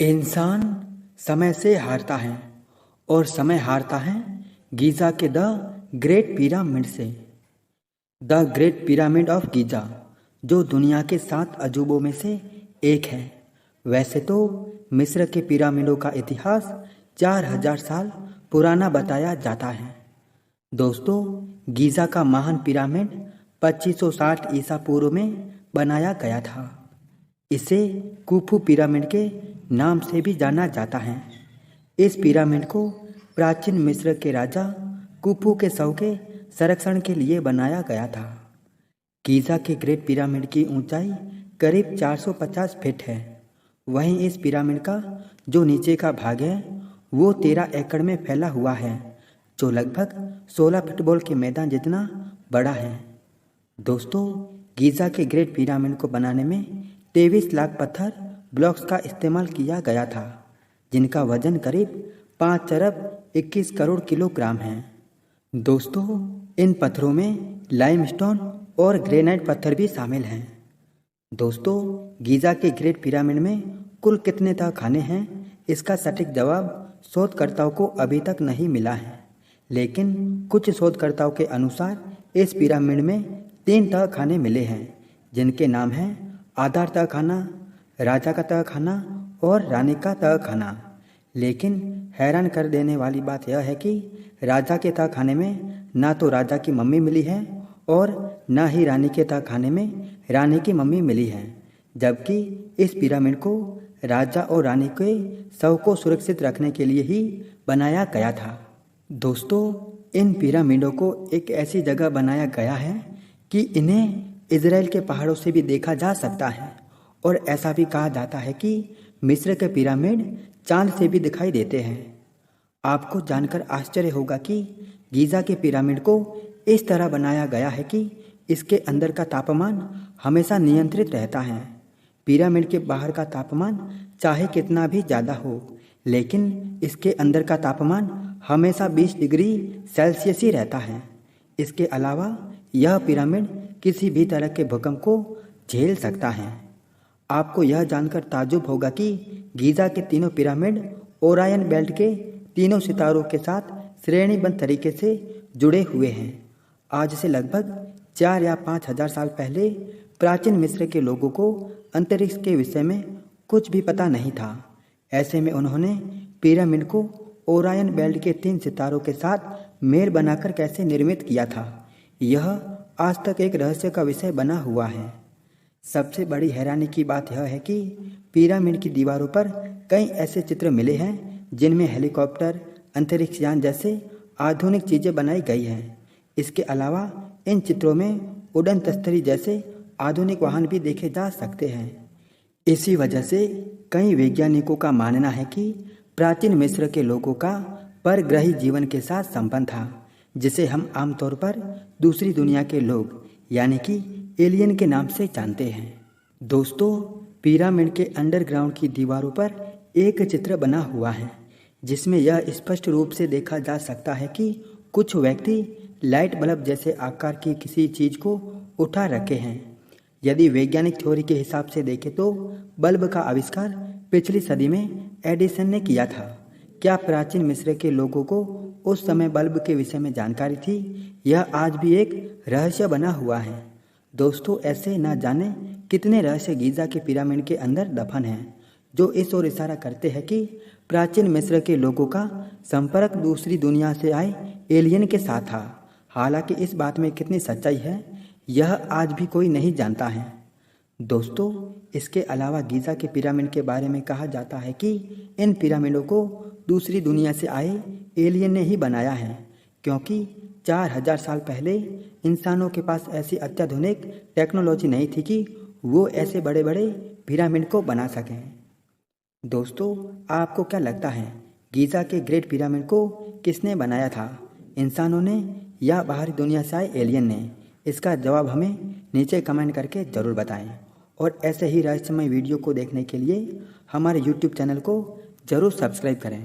इंसान समय से हारता है और समय हारता है गीज़ा के द ग्रेट पिरामिड से। The great pyramid of Giza जो दुनिया के 7 अजूबों में से एक है। वैसे तो मिस्र के पिरामिडों का इतिहास 4000 साल पुराना बताया जाता है। दोस्तों, गीज़ा का महान पिरामिड 2560 ईसा पूर्व में बनाया गया था। इसे कुफू पिरामिड के नाम से भी जाना जाता है। इस पिरामिड को प्राचीन मिस्र के राजा कुफू के शव के संरक्षण के लिए बनाया गया था। गीज़ा के ग्रेट पिरामिड की ऊंचाई करीब 450 फीट है। वहीं इस पिरामिड का जो नीचे का भाग है वो 13 एकड़ में फैला हुआ है, जो लगभग 16 फुटबॉल के मैदान जितना बड़ा है। दोस्तों, गीज़ा के ग्रेट पिरामिड को बनाने में 23 लाख पत्थर ब्लॉक्स का इस्तेमाल किया गया था, जिनका वजन करीब 5 अरब 21 करोड़ किलोग्राम है। दोस्तों, इन पत्थरों में लाइमस्टोन और ग्रेनाइट पत्थर भी शामिल हैं। दोस्तों, गीज़ा के ग्रेट पिरामिड में कुल कितने तहखाने हैं, इसका सटीक जवाब शोधकर्ताओं को अभी तक नहीं मिला है। लेकिन कुछ शोधकर्ताओं के अनुसार इस पिरामिड में 3 तहखाने मिले हैं, जिनके नाम हैं आधार तहखाना, राजा का तहखाना और रानी का तहखाना। लेकिन हैरान कर देने वाली बात यह है कि राजा के तहखाने में ना तो राजा की मम्मी मिली है और ना ही रानी के तहखाने में रानी की मम्मी मिली है, जबकि इस पिरामिड को राजा और रानी के शव को सुरक्षित रखने के लिए ही बनाया गया था। दोस्तों, इन पिरामिडों को एक ऐसी जगह बनाया गया है कि इन्हें इजराइल के पहाड़ों से भी देखा जा सकता है, और ऐसा भी कहा जाता है कि मिस्र के पिरामिड चांद से भी दिखाई देते हैं। आपको जानकर आश्चर्य होगा कि गीज़ा के पिरामिड को इस तरह बनाया गया है कि इसके अंदर का तापमान हमेशा नियंत्रित रहता है। पिरामिड के बाहर का तापमान चाहे कितना भी ज़्यादा हो, लेकिन इसके अंदर का तापमान हमेशा 20 डिग्री सेल्सियस ही रहता है। इसके अलावा यह पिरामिड किसी भी तरह के भूकंप को झेल सकता है। आपको यह जानकर ताज्जुब होगा कि गीज़ा के तीनों पिरामिड ओरायन बेल्ट के तीनों सितारों के साथ श्रेणीबद्ध तरीके से जुड़े हुए हैं। आज से लगभग 4 या 5 हजार साल पहले प्राचीन मिस्र के लोगों को अंतरिक्ष के विषय में कुछ भी पता नहीं था। ऐसे में उन्होंने पिरामिड को ओरायन बेल्ट के 3 सितारों के साथ मेल बनाकर कैसे निर्मित किया था, यह आज तक एक रहस्य का विषय बना हुआ है। सबसे बड़ी हैरानी की बात यह है कि पिरामिड की दीवारों पर कई ऐसे चित्र मिले हैं जिनमें हेलीकॉप्टर, अंतरिक्ष यान जैसे आधुनिक चीज़ें बनाई गई हैं। इसके अलावा इन चित्रों में उड़न तस्तरी जैसे आधुनिक वाहन भी देखे जा सकते हैं। इसी वजह से कई वैज्ञानिकों का मानना है कि प्राचीन मिस्र के लोगों का परग्रही जीवन के साथ संबंध था, जिसे हम आमतौर पर दूसरी दुनिया के लोग यानी कि एलियन के नाम से जानते हैं। दोस्तों, पिरामिड के अंडरग्राउंड की दीवारों पर एक चित्र बना हुआ है, जिसमें यह स्पष्ट रूप से देखा जा सकता है कि कुछ व्यक्ति लाइट बल्ब जैसे आकार की किसी चीज़ को उठा रखे हैं। यदि वैज्ञानिक थ्योरी के हिसाब से देखें तो बल्ब का आविष्कार पिछली सदी में एडिसन ने किया था। क्या प्राचीन मिस्र के लोगों को उस समय बल्ब के विषय में जानकारी थी? यह आज भी एक रहस्य बना हुआ है। दोस्तों, ऐसे ना जाने कितने रहस्य गीज़ा के पिरामिड के अंदर दफन हैं, जो इस ओर इशारा करते हैं कि प्राचीन मिस्र के लोगों का संपर्क दूसरी दुनिया से आए एलियन के साथ था। हालांकि इस बात में कितनी सच्चाई है, यह आज भी कोई नहीं जानता है। दोस्तों, इसके अलावा गीज़ा के पिरामिड के बारे में कहा जाता है कि इन पिरामिडों को दूसरी दुनिया से आए एलियन ने ही बनाया है, क्योंकि 4000 साल पहले इंसानों के पास ऐसी अत्याधुनिक टेक्नोलॉजी नहीं थी कि वो ऐसे बड़े बड़े पिरामिड को बना सकें। दोस्तों, आपको क्या लगता है, गीज़ा के ग्रेट पिरामिड को किसने बनाया था, इंसानों ने या बाहरी दुनिया से आए एलियन ने? इसका जवाब हमें नीचे कमेंट करके ज़रूर बताएं, और ऐसे ही रहस्यमय वीडियो को देखने के लिए हमारे YouTube चैनल को ज़रूर सब्सक्राइब करें।